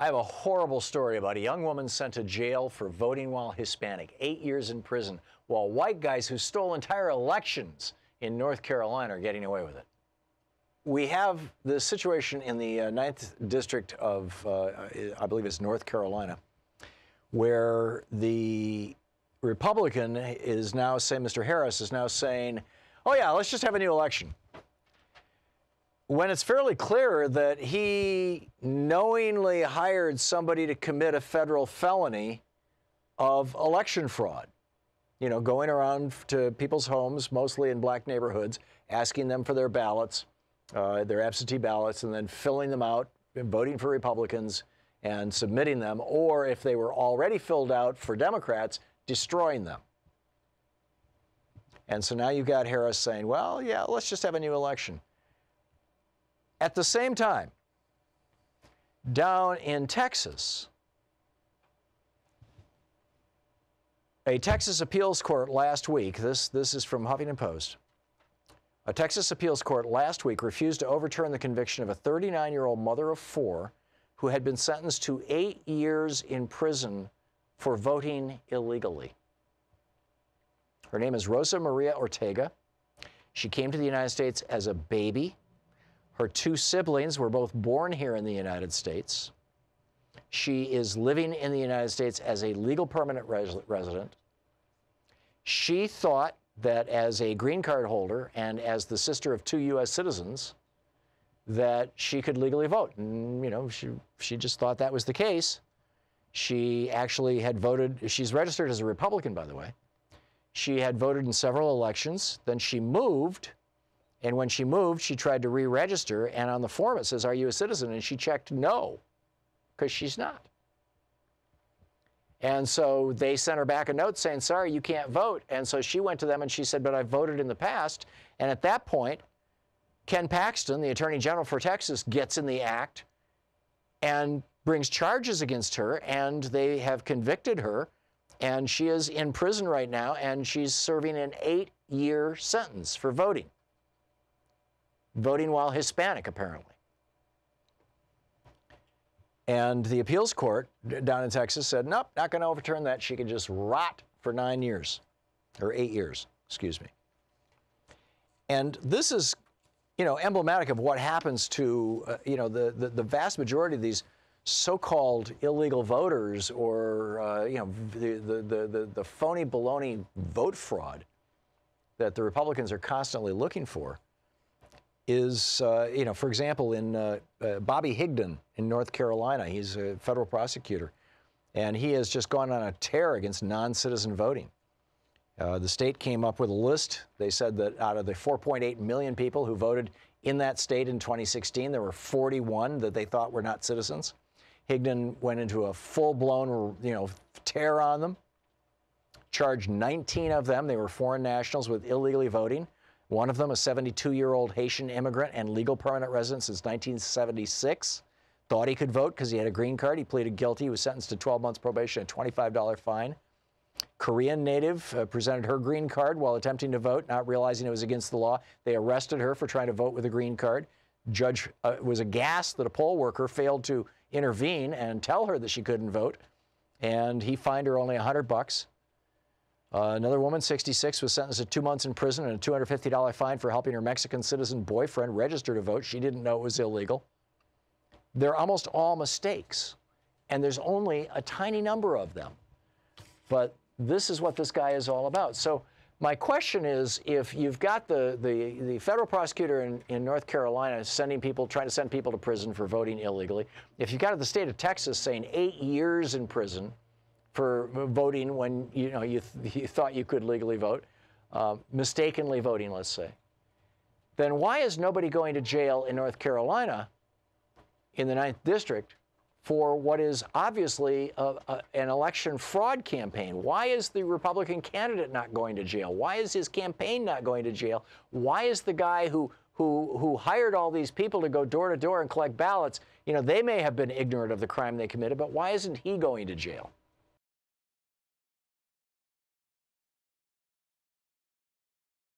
I have a horrible story about a young woman sent to jail for voting while Hispanic, 8 years in prison, while white guys who stole entire elections in North Carolina are getting away with it. We have the situation in the 9th District of, I believe it's North Carolina, where the Republican is now saying, Mr. Harris is now saying, oh yeah, let's just have a new election. When it's fairly clear that he knowingly hired somebody to commit a federal felony of election fraud. You know, going around to people's homes, mostly in black neighborhoods, asking them for their ballots, their absentee ballots, and then filling them out, voting for Republicans, and submitting them, or if they were already filled out for Democrats, destroying them. And so now you've got Harris saying, well, yeah, let's just have a new election. At the same time, down in Texas, a Texas appeals court last week, this is from Huffington Post, a Texas appeals court last week refused to overturn the conviction of a 39-year-old mother of 4 who had been sentenced to 8 years in prison for voting illegally. Her name is Rosa Maria Ortega. She came to the United States as a baby. Her 2 siblings were both born here in the United States. She is living in the United States as a legal permanent resident. She thought that as a green card holder and as the sister of 2 U.S. citizens, that she could legally vote. And, you know, she just thought that was the case. She actually had voted, she's registered as a Republican, by the way. She had voted in several elections. Then she moved. And when she moved, she tried to re-register, and on the form it says, are you a citizen? And she checked no, because she's not. And so they sent her back a note saying, sorry, you can't vote. And so she went to them and she said, but I've voted in the past. And at that point, Ken Paxton, the Attorney General for Texas, gets in the act and brings charges against her, and they have convicted her, and she is in prison right now, and she's serving an 8-year sentence for voting. Voting while Hispanic, apparently. And the appeals court down in Texas said, nope, not going to overturn that. She can just rot for 9 years, or 8 years, excuse me. And this is, you know, emblematic of what happens to, you know, the vast majority of these so-called illegal voters, or, you know, the phony baloney vote fraud that the Republicans are constantly looking for. Is, you know, for example, in Bobby Higdon in North Carolina, he's a federal prosecutor, and he has just gone on a tear against non-citizen voting. The state came up with a list. They said that out of the 4.8 million people who voted in that state in 2016, there were 41 that they thought were not citizens. Higdon went into a full-blown, you know, tear on them, charged 19 of them. They were foreign nationals with illegally voting. One of them, a 72-year-old Haitian immigrant and legal permanent resident since 1976, thought he could vote because he had a green card. He pleaded guilty. He was sentenced to 12 months probation and a $25 fine. Korean native presented her green card while attempting to vote, not realizing it was against the law. They arrested her for trying to vote with a green card. Judge was aghast that a poll worker failed to intervene and tell her that she couldn't vote, and he fined her only $100. Another woman, 66, was sentenced to 2 months in prison and a $250 fine for helping her Mexican citizen boyfriend register to vote. She didn't know it was illegal. They're almost all mistakes, and there's only a tiny number of them. But this is what this guy is all about. So my question is, if you've got the federal prosecutor in North Carolina trying to send people to prison for voting illegally, if you've got the state of Texas saying 8 years in prison for voting when you thought you could legally vote, mistakenly voting, let's say, then why is nobody going to jail in North Carolina in the 9th District for what is obviously an election fraud campaign? Why is the Republican candidate not going to jail? Why is his campaign not going to jail? Why is the guy who hired all these people to go door to door and collect ballots, you know, they may have been ignorant of the crime they committed, but why isn't he going to jail?